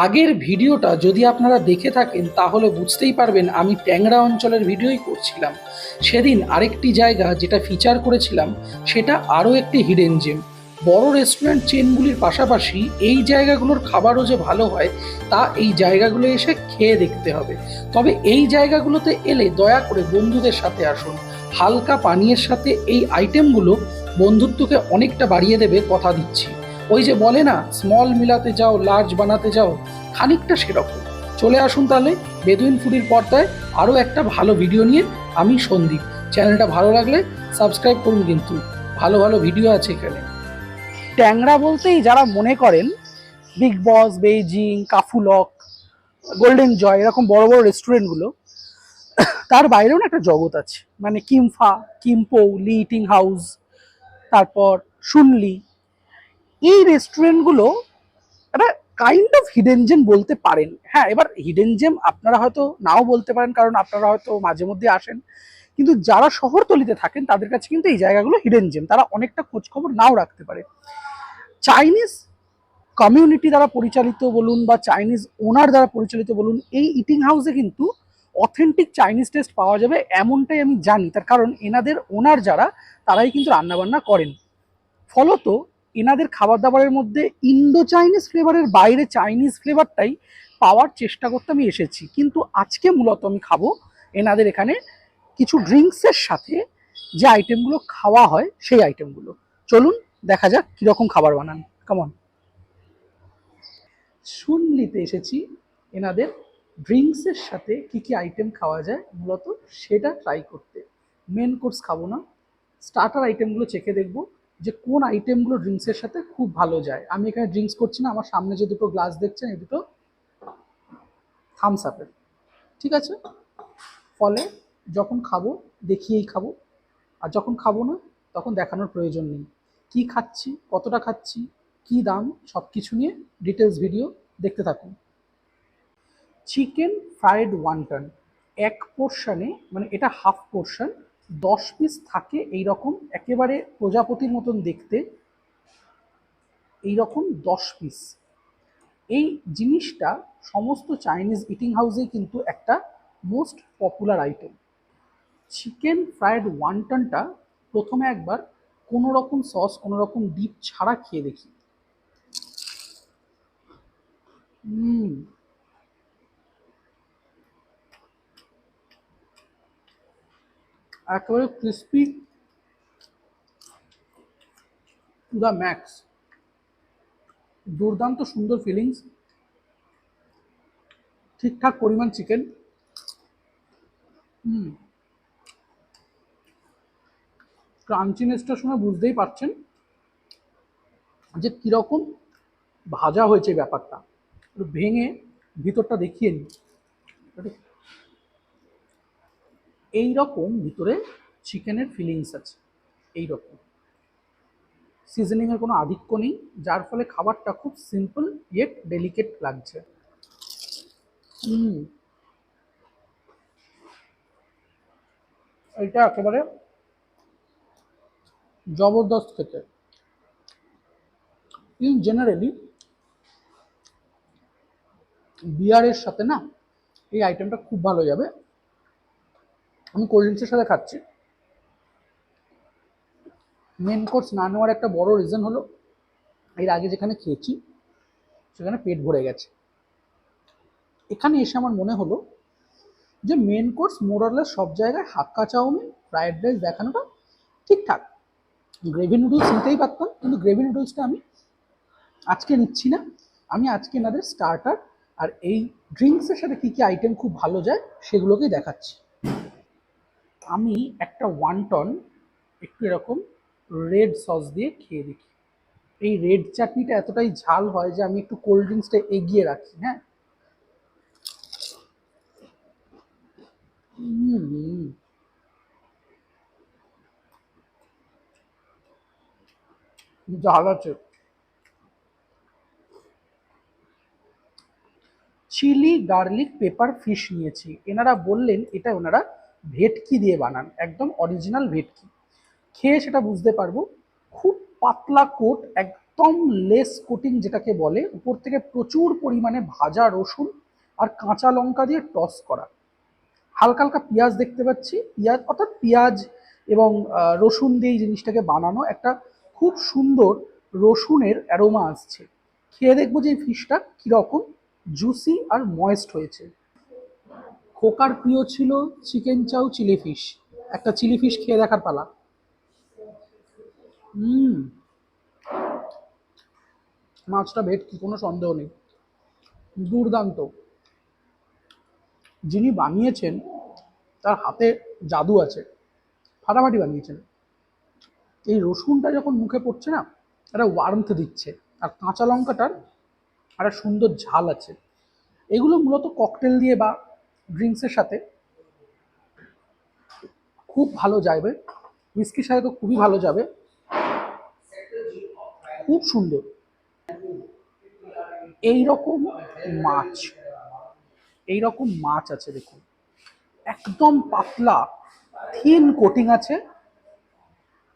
আগের ভিডিওটা যদি আপনারা দেখে থাকেন তাহলে বুঝতেই পারবেন আমি ট্যাংরা অঞ্চলের ভিডিওই করছিলাম। সেদিন আরেকটি জায়গা যেটা ফিচার করেছিলাম সেটা আরও একটি হিডেন জেম। বড় রেস্টুরেন্ট চেনগুলির পাশাপাশি এই জায়গাগুলোর খাবারও যে ভালো হয় তা এই জায়গাগুলো এসে খেয়ে দেখতে হবে। তবে এই জায়গাগুলোতে এলে দয়া করে বন্ধুদের সাথে আসুন। হালকা পানীয়ের সাথে এই আইটেমগুলো বন্ধুত্বকে অনেকটা বাড়িয়ে দেবে, কথা দিচ্ছি। ওই যে বলে না, স্মল মিলাতে যাও লার্জ বানাতে যাও, খানিকটা সেরকম। চলে আসুন তাহলে বেদুইন ফুডির পর্দায় আরও একটা ভালো ভিডিও নিয়ে। আমি সন্দীপ। চ্যানেলটা ভালো লাগলে সাবস্ক্রাইব করুন, কিন্তু ভালো ভালো ভিডিও আছে এখানে। ট্যাংরা বলতেই যারা মনে করেন বিগ বস, বেইজিং, কাফুলক, গোল্ডেন জয় এরকম বড় বড় রেস্টুরেন্টগুলো, তার বাইরেও না একটা জগৎ আছে। মানে কিমফা, কিম্পো, লি ইটিং হাউস, তারপর শুনলি, এই রেস্টুরেন্টগুলো একটা কাইন্ড অফ হিডেন জেম বলতে পারেন। হ্যাঁ, এবার হিডেন জেম আপনারা হয়তো নাও বলতে পারেন, কারণ আপনারা হয়তো মাঝে মধ্যে আসেন, কিন্তু যারা শহরতলিতে থাকেন তাদের কাছে কিন্তু এই জায়গাগুলো হিডেন জেম, তারা অনেকটা খোঁজখবর নাও রাখতে পারে। চাইনিজ কমিউনিটি দ্বারা পরিচালিত বলুন বা চাইনিজ ওনার দ্বারা পরিচালিত বলুন, এই ইটিং হাউসে কিন্তু অথেন্টিক চাইনিজ টেস্ট পাওয়া যাবে এমনটাই আমি জানি। তার কারণ এনাদের ওনার যারা, তারাই কিন্তু রান্নাবান্না করেন। ফলত এনাদের খাবার দাবারের মধ্যে ইন্ডো চাইনিজ ফ্লেভারের বাইরে চাইনিজ ফ্লেভারটাই পাওয়ার চেষ্টা করতে আমি এসেছি। কিন্তু আজকে মূলত আমি খাবো এনাদের এখানে কিছু ড্রিঙ্কসের সাথে যে আইটেমগুলো খাওয়া হয় সেই আইটেমগুলো। চলুন দেখা যাক কীরকম খাবার বানান। কেমন শুনলিতে এসেছি এনাদের ড্রিঙ্কসের সাথে কি কি আইটেম খাওয়া যায় মূলত সেটা ট্রাই করতে। মেন কোর্স খাবো না, স্টার্টার আইটেমগুলো চেখে দেখবো যে কোন আইটেমগুলো ড্রিঙ্কসের সাথে খুব ভালো যায়। আমি এখানে ড্রিঙ্কস করছি না, আমার সামনে যে দুটো গ্লাস দেখছেন এই দুটো থামস আপের, ঠিক আছে? ফলে যখন খাবো দেখিয়েই খাবো, আর যখন খাবো না তখন দেখানোর প্রয়োজন নেই। কি খাচ্ছি, কতটা খাচ্ছি, কি দাম, সব কিছু নিয়ে ডিটেলস ভিডিও দেখতে থাকুন। চিকেন ফ্রাইড ওয়ান্টন এক পোর্শনে, মানে এটা হাফ পোর্শন, 10 পিস থাকে এইরকম, একেবারে প্রজাপতির মতন দেখতে, এইরকম 10 পিস। এই জিনিসটা সমস্ত চাইনিজ ইটিং হাউসেই কিন্তু একটা most popular item. Chicken fried ওয়ান্টনটা প্রথমে একবার কোনো রকম সস, কোনো রকম ডিপ ছাড়া খেয়ে দেখি। একেবারে ক্রিস্পি টু দ্য ম্যাক্স, দুর্দান্ত সুন্দর ফিলিংস, ঠিকঠাক পরিমাণ চিকেন। ক্রাঞ্চিনেসটা শুনে বুঝতেই পারছেন যে কীরকম ভাজা হয়েছে ব্যাপারটা। একটু ভেঙে ভিতরটা দেখিয়ে নিই। এইরকম ভিতরে চিকেনের ফিলিংস আছে, এইরকম সিজনিংয়ের কোনো আধিক্য নেই, যার ফলে খাবারটা খুব সিম্পল ইয়েট ডেলিকেট লাগছে। এটা একেবারে জবরদস্ত খেতে। ইন জেনারেলি বিয়ারের সাথে না এই আইটেমটা খুব ভালো যাবে। আমি কোল্ড ড্রিঙ্কসের সাথে খাচ্ছি। মেন কোর্স না নেওয়ার একটা বড় রিজন হলো এর আগে যেখানে খেয়েছি সেখানে পেট ভরে গেছে। এখানে এসে আমার মনে হলো যে মেন কোর্স মোরলেস সব জায়গায় হাক্কা চাউমিন, ফ্রায়েড রাইস দেখানোটা ঠিকঠাক। গ্রেভি নুডলস নিতেই পারতাম, কিন্তু গ্রেভি নুডলসটা আমি আজকে নিচ্ছি না। আমি আজকে এনাদের স্টার্টার আর এই ড্রিঙ্কসের সাথে কী কী আইটেম খুব ভালো যায় সেগুলোকেই দেখাচ্ছি। আমি একটা ওয়ান্টন একটু এরকম রেড সস দিয়ে খেয়ে দেখি। এই রেড চাটনিটা এতটাই ঝাল হয় যে আমি একটু কোল্ড ড্রিঙ্কসটা এগিয়ে রাখি। হ্যাঁ, ঝাল আছে। চিলি গার্লিক পেপার ফিশ নিয়েছি। এনারা বললেন এটা ওনারা ভেটকি দিয়ে বানান, একদম অরিজিনাল ভেটকি। খেয়ে সেটা বুঝতে পারবো। খুব পাতলা কোট, একদম লেস কোটিং যেটাকে বলে, উপর থেকে প্রচুর পরিমাণে ভাজা রসুন আর কাঁচা লঙ্কা দিয়ে টস করা। হালকা হালকা পেঁয়াজ দেখতে পাচ্ছি, পেঁয়াজ অর্থাৎ পেঁয়াজ এবং রসুন দিয়ে এই জিনিসটাকে বানানো, একটা খুব সুন্দর রসুনের অ্যারোমা আসছে। খেয়ে দেখবো যে এই ফিশটা কীরকম জুসি আর ময়েস্ট হয়েছে। খোকার প্রিয় ছিল চিকেন চাউ চিলি ফিশ, একটা চিলি ফিশ খেয়ে দেখার পালা। হুম, মাছটা ভেটকি, কোনো সন্দেহ নেই, দুর্দান্ত। যিনি বানিয়েছেন তার হাতে জাদু আছে, ফাটাফাটি বানিয়েছেন। এই রসুনটা যখন মুখে পড়ছে না, একটা ওয়ার্মথ দিচ্ছে, আর কাঁচা লঙ্কাটার একটা সুন্দর ঝাল আছে। এগুলো মূলত ককটেল দিয়ে বা ড্রিঙ্কসের সাথে খুব ভালো যাবে, হুইস্কির সাথে তো খুবই ভালো যাবে। খুব সুন্দর। এই রকম মাছ, এই রকম মাছ আছে দেখুন, একদম পাতলা থিন কোটিং আছে,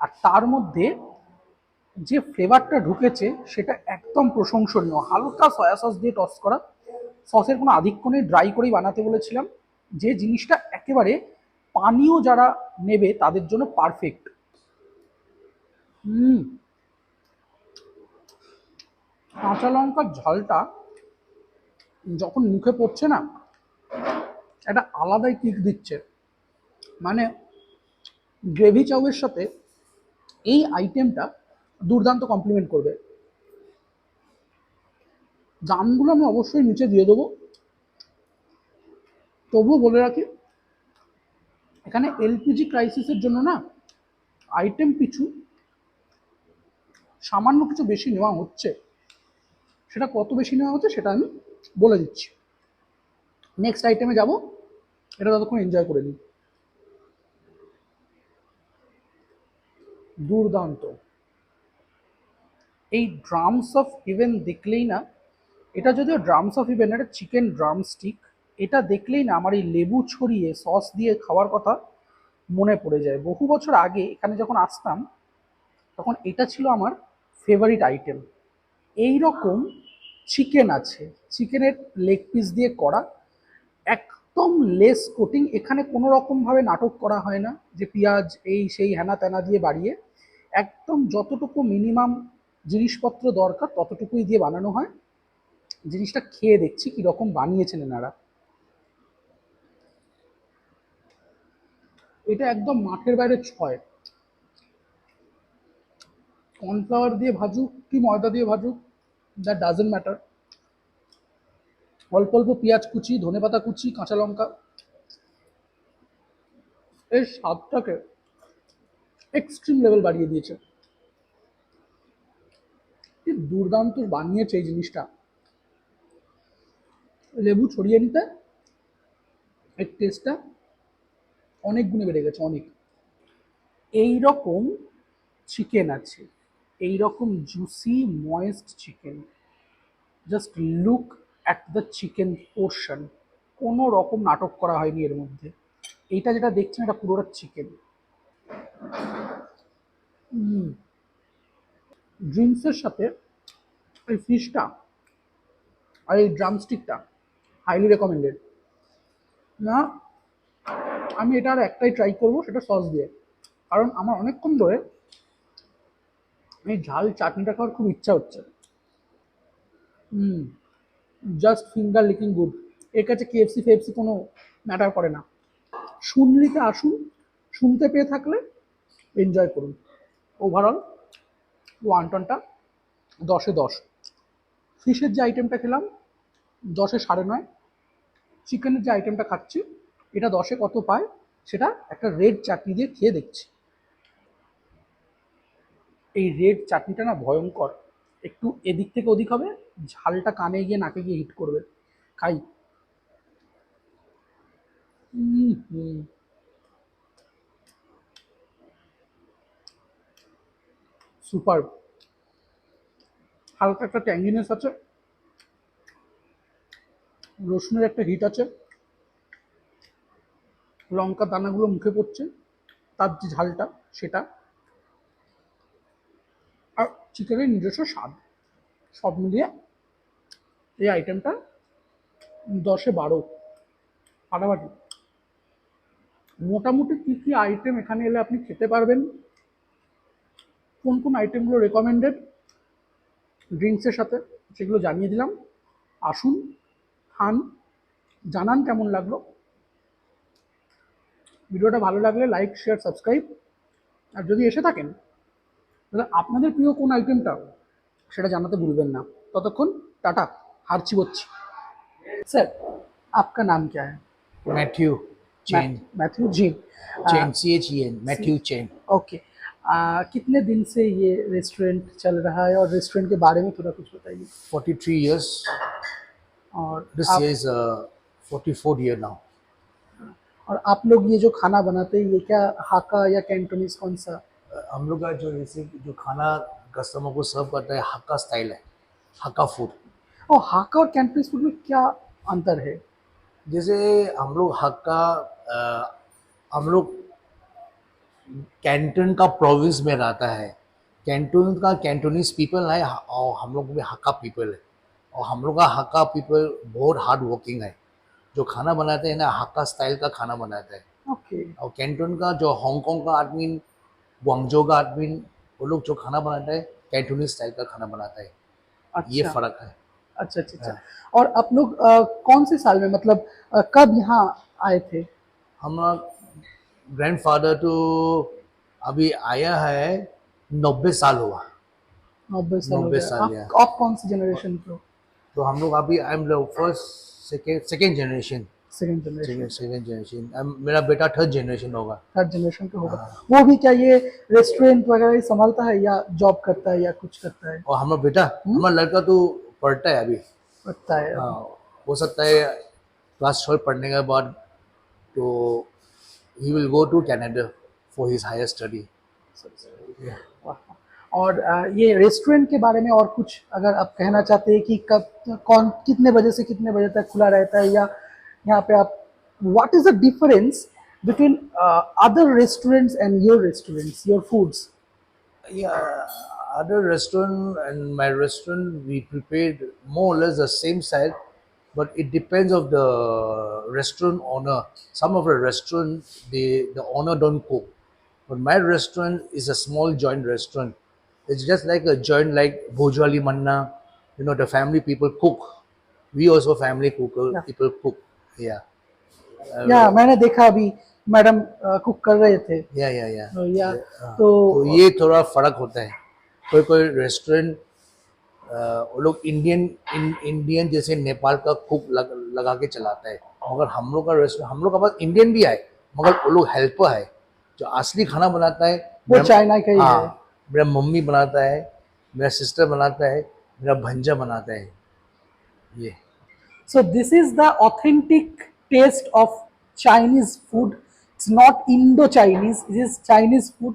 আর তার মধ্যে যে ফ্লেভারটা ঢুকেছে সেটা একদম প্রশংসনীয়। হালকা সয়া সস দিয়ে টস করা, সসের কোনো আধিক্য নেই, ড্রাই করেই বানাতে বলেছিলাম, যে জিনিসটা একেবারে পানীয় যারা নেবে তাদের জন্য পারফেক্ট। হুম, কাঁচা লঙ্কার ঝালটা যখন মুখে পড়ছে না, একটা আলাদাই কিক দিচ্ছে। মানে গ্রেভি চাউয়ের সাথে এই আইটেমটা দুর্দান্ত কমপ্লিমেন্ট করবে। দামগুলো আমি অবশ্যই নিচে দিয়ে দেবো, তবুও বলে রাখি এখানে এলপিজি ক্রাইসিসের জন্য না আইটেম পিছু সামান্য কিছু বেশি নেওয়া হচ্ছে। সেটা কত বেশি নেওয়া হচ্ছে সেটা আমি বলে দিচ্ছি। নেক্সট আইটেমে যাব, এটা ততক্ষণ এনজয় করে নিই। দুর্দান্ত। এই ড্রামস অফ ইভেন দেখলেই না, এটা যদিও ড্রামস অফ ইভেন, এটা চিকেন ড্রামস্টিক, এটা দেখলেই না আমার এই লেবু ছড়িয়ে সস দিয়ে খাওয়ার কথা মনে পড়ে যায়। বহু বছর আগে এখানে যখন আসতাম তখন এটা ছিল আমার ফেভারিট আইটেম। এই রকম চিকেন আছে, চিকেনের লেগ পিস দিয়ে করা, একদম লেস কোটিং, এখানে কোনো রকমভাবে নাটক করা হয় না যে পেঁয়াজ এই সেই হ্যানা ত্যানা দিয়ে বাড়িয়ে, একদম যতটুকু মিনিমাম জিনিসপত্র দরকার ততটুকুই দিয়ে বানানো হয়। জিনিসটা খেয়ে দেখছি কীরকম বানিয়েছেন এনারা। এটা একদম মাঠের বাইরে ছয়। কর্নফ্লাওয়ার দিয়ে ভাজুক কি ময়দা দিয়ে ভাজুক, দ্যাট ডাজেন্ট ম্যাটার, অল্প অল্প পেঁয়াজ কুচি, ধনেপাতা কুচি, কাঁচা লঙ্কা, এর স্বাদটাকে এক্সট্রিম লেভেল বাড়িয়ে দিয়েছে। কি দুর্দান্ত বানিয়েছে এই জিনিসটা। লেবু ছড়িয়ে নিতে এর টেস্টটা অনেক গুণে বেড়ে গেছে, অনেক। এই রকম চিকেন আছে, এই রকম juicy moist chicken, just look at the chicken portion, কোনো রকম নাটক করা হয়নি এর মধ্যে। এইটা যেটা দেখছেন এটা পুরোটা চিকেন। ড্রিঙ্কসের সাথে এই ফিশটা আর এই ড্রামস্টিকটা হাইলি রেকমেন্ডেড। না, আমি এটা আর একটাই ট্রাই করবো, সেটা সস দিয়ে, কারণ আমার অনেকক্ষণ ধরে এই ঝাল চাটনিটা খাওয়ার খুব ইচ্ছা হচ্ছে। হুম, জাস্ট ফিঙ্গার লিকিং গুড। এর কাছে কেএফসি ফেএফসি কোনো ম্যাটার করে না। শুনলিতে আসুন, শুনতে পেয়ে থাকলে এনজয় করুন। ওভারঅল ওয়ান্টনটা 10-এ 10। ফিশের যে আইটেমটা খেলাম 10-এ 9.5। চিকেনের যে আইটেমটা খাচ্ছি এটা 10-এ কত পায় সেটা একটা রেড চাটনি দিয়ে খেয়ে দেখছি। এই রেড চাটনিটা না ভয়ঙ্কর, একটু এদিক থেকে ওদিক হবে, ঝালটা কানে গিয়ে নাকে গিয়ে হিট করবে। খাই। হুম, সুপার। হালকা একটা ট্যাঙ্গিনেস আছে, রসুনের একটা হিট আছে, লঙ্কা দানাগুলো মুখে পড়ছে, তার যে ঝালটা সেটা, আর চিকেনের নিজস্ব স্বাদ। সব মিলিয়ে এই আইটেমটা 10-এ 12 ফাটাফাটি। মোটামুটি কী কী আইটেম এখানে এলে আপনি খেতে পারবেন, কোন কোন আইটেমগুলো রেকমেন্ডেড ড্রিঙ্কসের সাথে, সেগুলো জানিয়ে দিলাম। আসুন, খান, জানান কেমন লাগলো। ভিডিওটা ভালো লাগলে লাইক, শেয়ার, সাবস্ক্রাইব। আর যদি এসে থাকেন তাহলে আপনাদের প্রিয় কোন আইটেমটা সেটা জানাতে ভুলবেন না। ততক্ষণ টাটা, হারছি বচ্ছি। স্যার, आपका नाम क्या है? Matthew Chen. Matthew ji. Chen CHEN Matthew Chen. Okay. कितने दिन से ये रेस्टोरेंट चल रहा है और रेस्टोरेंट के बारे में थोड़ा कुछ बताइए। 43 years। और This आप year is 44th year now। और आप लोग ये जो खाना बनाते हैं ये क्या हाका या कैंटोनीज कौन सा? हम लोग का जो जैसे जो खाना कस्टमर को सर्व करता है हक्का स्टाइल है, हक्का फूड। और हाका और कैंटोनीज फूड में क्या अंतर है? जैसे हम लोग हक्का हम लोग कैंटन का प्रोविंस में रहता है, कैंटून का कैंटोनीज पीपल है और हम लोग भी हक्का पीपल है। और हम लोग का हक्का पीपल बहुत हार्ड वर्किंग है, जो खाना बनाते हैं ना हक्का स्टाइल का खाना बनाता है। ओके। और कैंटून का जो हांगकांग का आदमी, ग्वांगजो का आदमी, वो लोग जो खाना बनाता है कैंटोनीज स्टाइल का खाना बनाता है। ये अच्छा फर्क है। अच्छा अच्छा अच्छा। और आप लोग कौन से साल में, मतलब कब यहाँ आए थे? हमारा ग्रैंडफादर तो अभी आया है 90 साल हुआ। 90 साल हो 90 गया। साल, या। आप कौन सी जनरेशन के हो? तो हम लोग अभी I am first second generation. Second generation. Second generation. मेरा बेटा थर्ड जनरेशन होगा। थर्ड जनरेशन का होगा। हाँ। वो भी क्या ये रेस्टोरेंट वगैरह ही संभालता है या जॉब करता है या कुछ करता है? और हमारा बेटा, हमारा लड़का तो पढ़ता है अभी। करता है। हाँ, हो सकता है क्लास 12 पढ़ने के बाद तो he will go to Canada for his higher study. वाह। और ये रेस्टोरेंट के बारे में और कुछ अगर आप कहना चाहते हैं कि कब, कौन, कितने बजे से कितने बजे तक खुला रहता है, या यहाँ पे आप, what is the difference between other restaurants and your restaurants, your foods? Yeah, other restaurant and my restaurant we prepared more or less the same style, but it depends of the restaurant owner. Some of the restaurant the owner don't cook, but my restaurant is a small joint restaurant. It's just like a joint like Bhojwali Manna. You know, the family people cook. We also family cooker Yeah. people cook. Yeah. या मैंने देखा अभी madam cook कर रहे थे। या या हाँ। तो तो ये थोड़ा फर्क होता है। कोई कोई रेस्टोरेंट वो लोग इंडियन जैसे नेपाल का कुक लगा के चलाता है, मगर हम लोग का रेस्टोरेंट, हम लोग का पास इंडियन भी है मगर वो लोग हेल्पर है। जो असली खाना बनाता है वो चाइना का ही है। मेरा मम्मी बनाता है, मेरा सिस्टर बनाता है, मेरा भंजा बनाता है। ये So this is the authentic taste of Chinese food. It's not Indo-Chinese. It is Chinese food.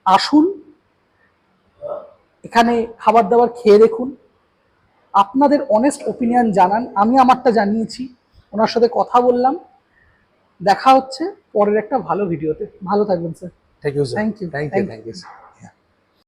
আসুন, এখানে খাবার দাবার খেয়ে দেখুন, আপনাদের অনেস্ট ওপিনিয়ন জানান। আমি আমারটা জানিয়েছি, ওনার সাথে কথা বললাম। দেখা হচ্ছে পরের একটা ভালো ভিডিওতে। ভালো থাকবেন sir. Thank you sir. Thank you. Thank Thank you sir.